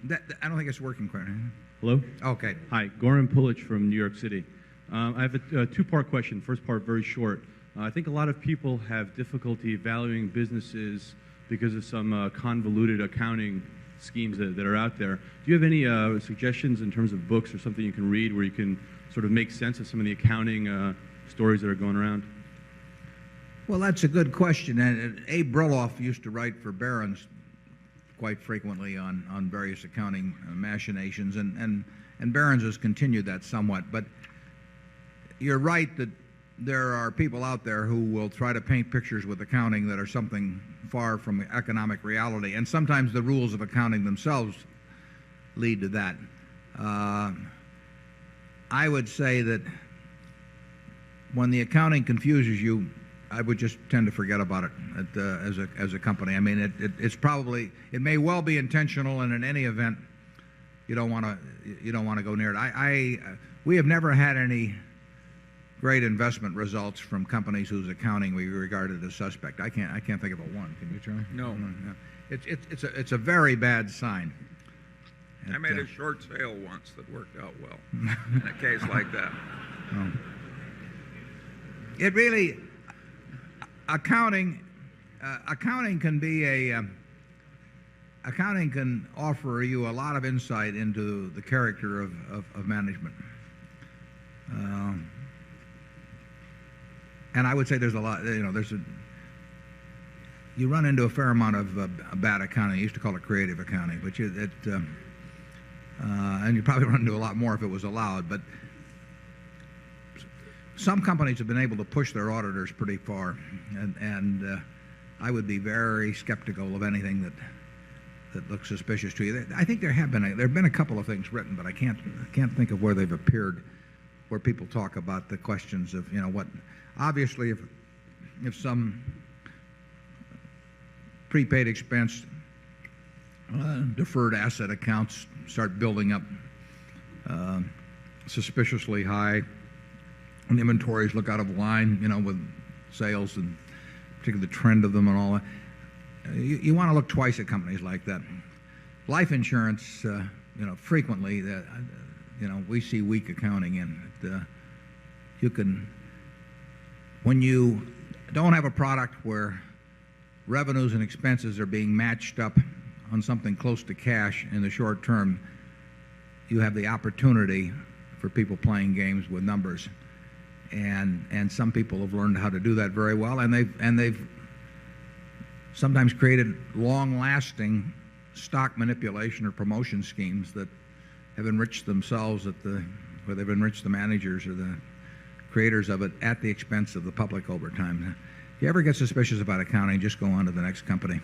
I don't think it's working quite. Hello? Okay. Hi, Goran Pulic from New York City. I have a two-part question. First part, very short. I think a lot of people have difficulty valuing businesses because of some convoluted accounting schemes that are out there. Do you have any suggestions in terms of books or something you can read where you can sort of make sense of some of the accounting stories that are going around? Well, that's a good question. And Abe Brilloff used to write for Barron's quite frequently on various accounting machinations, and Barron's has continued that somewhat. But you're right that there are people out there who will try to paint pictures with accounting that are something far from economic reality, and sometimes the rules of accounting themselves lead to that. I would say that when the accounting confuses you, I would just tend to forget about it as a company. I mean, it may well be intentional, and in any event, you don't want to go near it. We have never had any great investment results from companies whose accounting we regarded as suspect. I can't think of a one. Can you, Charlie? No. It's a very bad sign. I made a short sale once that worked out well in a case like that. It really, accounting can offer you a lot of insight into the character of management. And I would say there's a lot, you run into a fair amount of bad accounting. You used to call it creative accounting, but and you'd probably run into a lot more if it was allowed. But some companies have been able to push their auditors pretty far, and I would be very skeptical of anything that looks suspicious to you. I think there have been a couple of things written, but I can't think of where they've appeared, where people talk about the questions of what. Obviously, if some prepaid expense, deferred asset accounts start building up suspiciously high, and inventories look out of line, with sales and particularly the trend of them and all that, you want to look twice at companies like that. Life insurance, frequently, we see weak accounting in it. When you don't have a product where revenues and expenses are being matched up on something close to cash in the short term, you have the opportunity for people playing games with numbers. And some people have learned how to do that very well, and they've sometimes created long-lasting stock manipulation or promotion schemes that have enriched themselves where they've enriched the managers or the creators of it at the expense of the public over time. If you ever get suspicious about accounting, just go on to the next company.